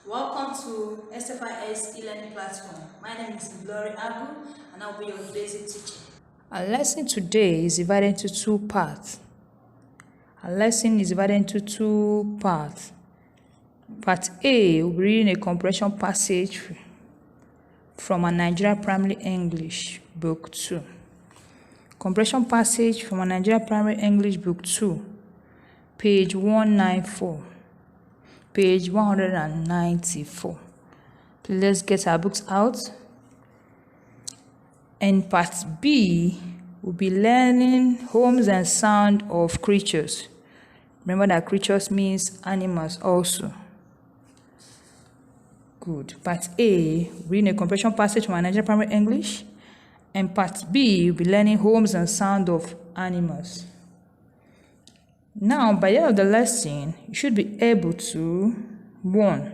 Welcome to SFIS e-learning platform. My name is Glory Agu and I'll be your basic teacher. Our lesson today is divided into two parts. Part A, we'll be reading a comprehension passage from a Nigerian Primary English Book 2. Comprehension passage from a Nigerian Primary English Book 2, page 194. Page 194. Please let's get our books out. And part B, we'll be learning homes and sound of creatures. Remember that creatures means animals also. Good. Part A, reading a comprehension passage from Nigerian Primary English. And part B, we'll be learning homes and sound of animals. Now, by the end of the lesson, you should be able to 1.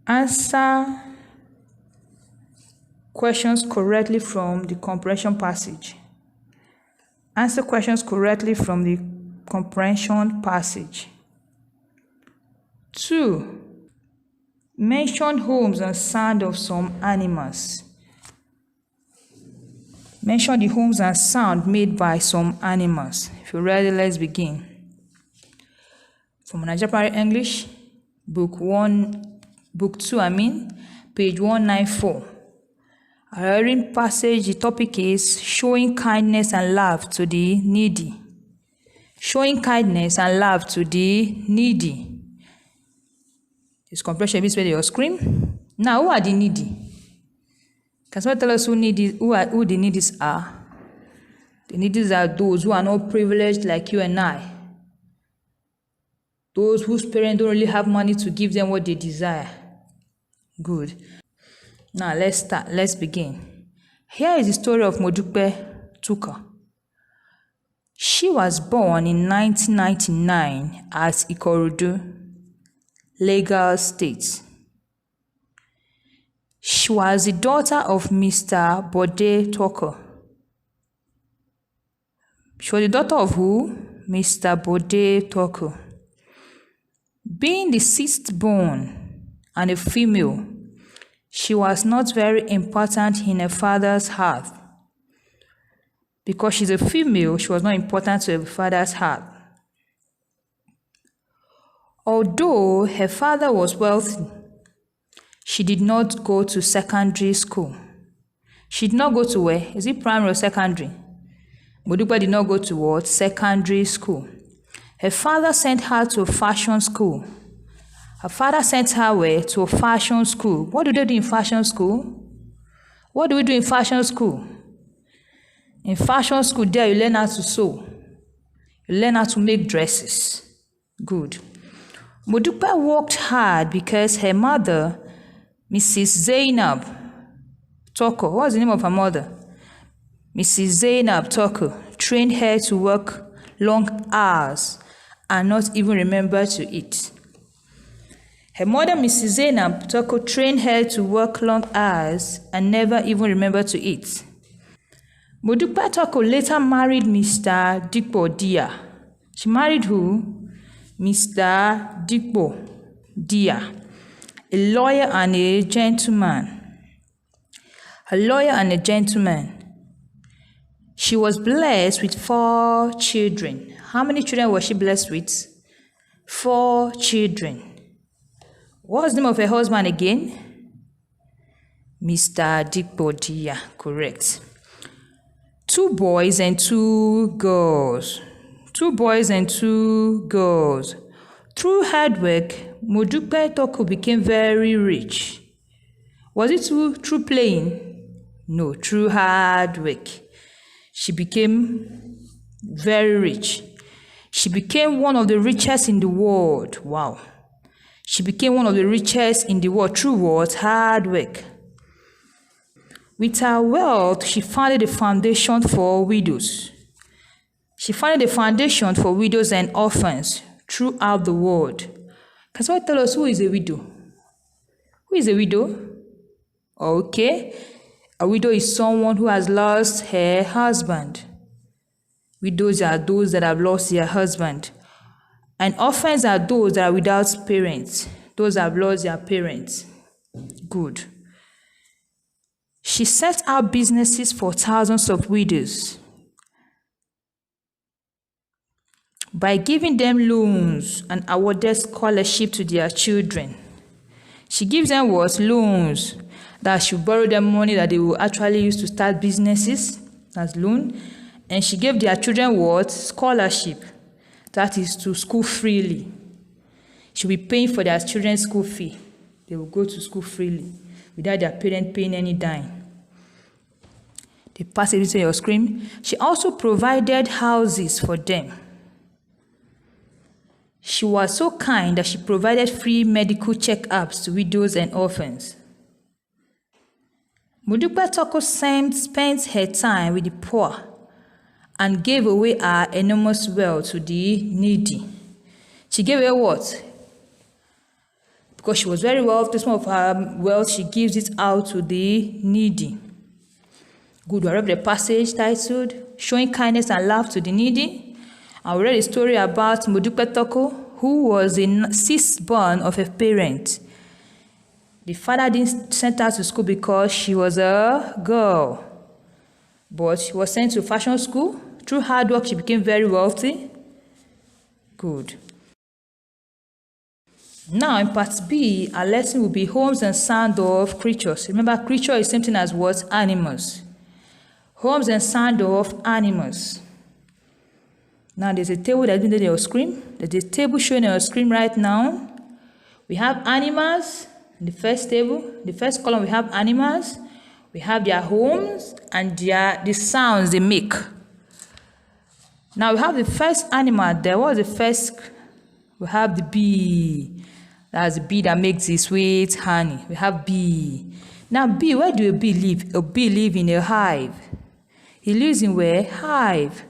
Answer questions correctly from the comprehension passage. Answer questions correctly from the comprehension passage. 2. Mention homes and sound of some animals. Mention the homes and sound made by some animals. If you're ready, let's begin. From Nigerian Primary English, Book 2, page 194. Our reading passage, the topic is showing kindness and love to the needy. Showing kindness and love to the needy. This compression is where your screen. Now, who are the needy? Can someone tell us who the needies are? The needies are those who are not privileged like you and I. Those whose parents don't really have money to give them what they desire. Good. Now let's start. Let's begin. Here is the story of Modupe Tuka. She was born in 1999 at Ikorodu, Lagos State. She was the daughter of Mr. Bode Tucker. She was the daughter of who? Mr. Bode Tucker. Being the sixth born and a female, she was not very important in her father's heart. Because she's a female, she was not important to her father's heart. Although her father was wealthy, she did not go to secondary school. She did not go to where? Is it primary or secondary? Modupe did not go to what? Secondary school. Her father sent her to a fashion school. Her father sent her where? To a fashion school. What do they do in fashion school? What do we do in fashion school? In fashion school, there you learn how to sew. You learn how to make dresses. Good. Modupe worked hard because her mother, Mrs. Zainab Toko, what's the name of her mother? Mrs. Zainab Toko trained her to work long hours and not even remember to eat. Her mother, Mrs. Zainab Toko, trained her to work long hours and never even remember to eat. Modupe Toko later married Mr. Dikpo Dia. She married who? Mr. Dikpo Dia, a lawyer and a gentleman. A lawyer and a gentleman. She was blessed with 4 children. How many children was she blessed with? 4 children. What was the name of her husband again? Mr. Dikpo Dia, correct. 2 boys and 2 girls. 2 boys and 2 girls. Through hard work, Modupe Toko became very rich. Was it through playing? No, through hard work. She became very rich. She became one of the richest in the world. Wow. She became one of the richest in the world through what? Hard work. With her wealth, she founded a foundation for widows. She founded a foundation for widows and orphans throughout the world. Can someone tell us who is a widow? Who is a widow? Okay. A widow is someone who has lost her husband. Widows are those that have lost their husband. And orphans are those that are without parents. those that have lost their parents. Good. She set out businesses for thousands of widows by giving them loans and awarded scholarship to their children. She gives them what? Loans. That she borrow them money that they will actually use to start businesses as loan. And she gave their children what? Scholarship. That is to school freely. She'll be paying for their children's school fee. They will go to school freely without their parents paying any dime. They pass it into your screen. She also provided houses for them. She was so kind that she provided free medical checkups to widows and orphans. Modupe Toko spent her time with the poor and gave away her enormous wealth to the needy. She gave away what? Because she was very wealthy, some of her wealth, she gives it out to the needy. Good, we read the passage titled, Showing Kindness and Love to the Needy. I read a story about Modupe Toko, who was the sixth born of her parent. The father didn't send her to school because she was a girl. But she was sent to fashion school. Through hard work, she became very wealthy. Good. Now, in part B, our lesson will be homes and sound of creatures. Remember, creature is same thing as what? Animals. Homes and sound of animals. Now, there's a table that's been on your screen. There's a table showing on your screen right now. We have animals in the first table. The first column, we have animals. We have their homes and the sounds they make. Now, we have the first animal. There was the first. We have the bee. That's the bee that makes the sweet honey. We have bee. Now, bee, where do a bee live? A bee lives in a hive. He lives in where? Hive.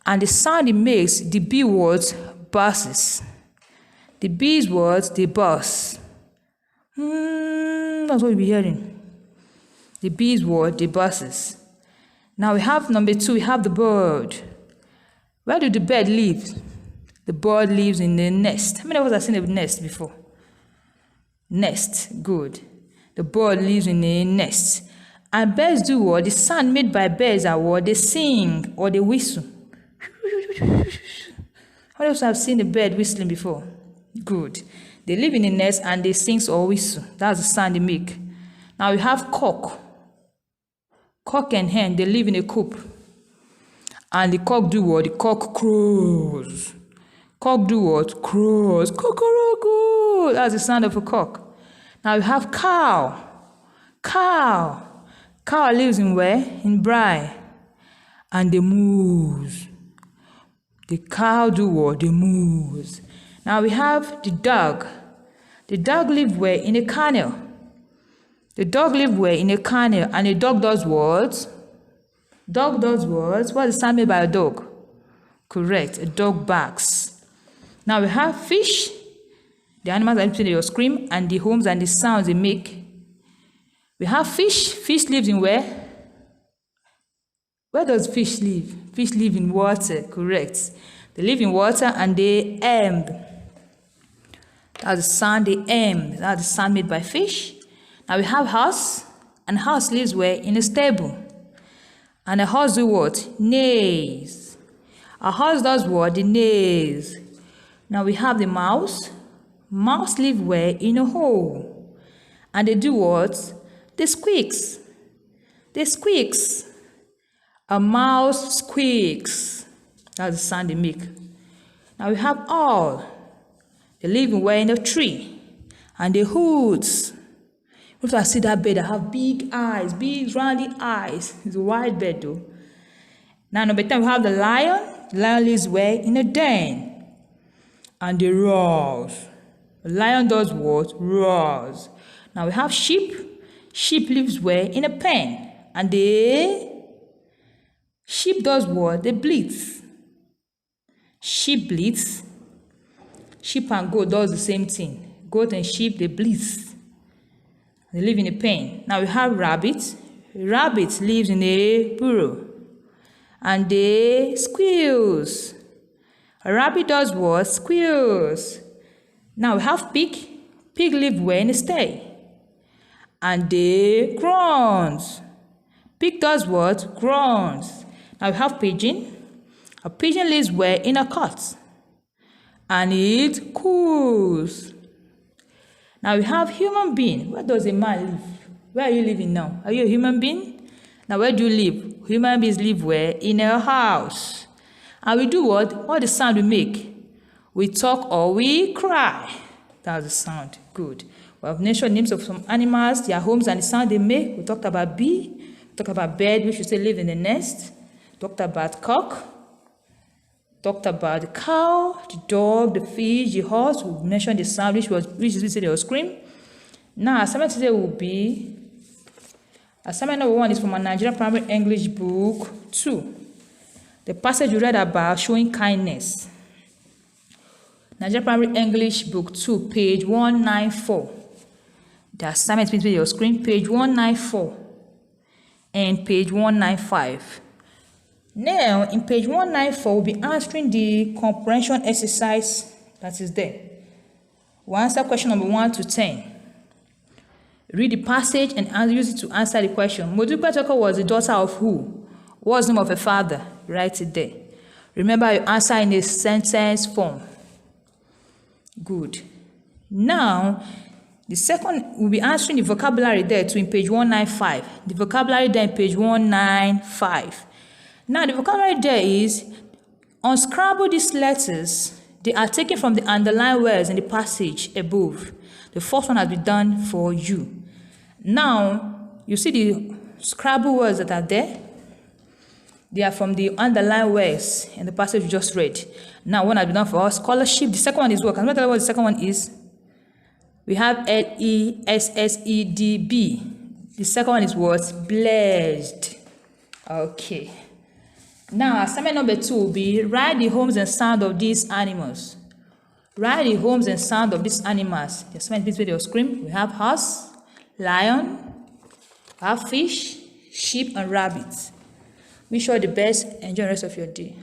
And the sound it makes, the bee words, buzzes. The bee's words, they buzz. That's what you'll be hearing. The bee's word, the buzzes. Now we have number 2, we have the bird. Where do the bird live? The bird lives in the nest. How many of us have seen a nest before? Nest, good. The bird lives in a nest. And birds do what? The sound made by birds are what? They sing or they whistle. How many of us have seen a bird whistling before? Good. They live in a nest and they sing or whistle. That's the sound they make. Now we have cock. Cock and hen, they live in a coop. And the cock do what? The cock crows. Cock do what? Crows. Cock-a-rock-a. That's the sound of a cock. Now we have cow. Cow. Cow lives in where? In brae. And they moves. The cow do what? They moves. Now we have the dog. The dog lives where? In a kennel. The dog lives where? In a kennel. And the dog does what? Dog does what? What is the sound made by a dog? Correct. A dog barks. Now we have fish. The animals that live in your screen and the homes and the sounds they make. We have fish. Fish lives in where? Where does fish live? Fish live in water. Correct. They live in water and they That's the sound they That's the sound made by fish. Now we have horse. And horse lives where? In a stable. And a horse do what? Neighs. A horse does what? The neighs. Now we have the mouse. Mouse live where? In a hole. And they do what? They squeaks. They squeaks. A mouse squeaks. That's the sound they make. Now we have owl. They live where? In a tree. And they hoots. If I see that bird, I have big eyes, big roundy eyes. It's a white bird though. Now number 10, we have the lion. The lion lives where? In a den. And they roars. The lion does what? Roars. Now we have sheep. Sheep lives where? In a pen. And sheep does what? They bleats. Sheep bleats. Sheep and goat does the same thing. Goat and sheep, they bleats. They live in a pen. Now we have rabbit. Rabbit lives in a burrow. And they squeals. A rabbit does what? Squeals. Now we have pig. Pig live where? In a sty. And they grunt. Pig does what? Grunts. Now we have pigeon. A pigeon lives where? In a cot. And it coos. Now we have human being. Where does a man live? Where are you living now? Are you a human being? Now where do you live? Human beings live where? In a house. And we do what? What the sound we make? We talk or we cry. That's the sound. Good. We have mentioned names of some animals, their homes and the sound they make. We talked about bee. We talked about bird, which we say live in the nest. We talked about cock. Talked about the cow, the dog, the fish, the horse. We mentioned the sound, which is we say they will scream. Now, assignment today will be assignment number 1 is from a Nigerian Primary English book 2. The passage you read about showing kindness. Nigerian Primary English book 2, page 194. The assignment is on your screen, page 194 and page 195. Now, in page 194, we'll be answering the comprehension exercise that is there. We'll answer question number 1 to 10. Read the passage and use it to answer the question. Modupe Toko was the daughter of who? What's the name of her father? Write it there. Remember, you answer in a sentence form. Good. Now, the second, we'll be answering the vocabulary there too in page 195. The vocabulary there in page 195. Now, the vocabulary there is, unscramble these letters. They are taken from the underlined words in the passage above. The first one has been done for you. Now, you see the scrabble words that are there? They are from the underlined words in the passage we just read. Now, one has been done for us. Scholarship. The second one is what? Can I tell you what the second one is? We have L-E-S-S-E-D-B. The second one is what? Blessed. Okay. Now, assignment number 2 will be write the homes and sound of these animals. Write the homes and sound of these animals. The assignment is video screen. We have horse, lion, we have fish, sheep, and rabbits. Wish you all the best. Enjoy the rest of your day.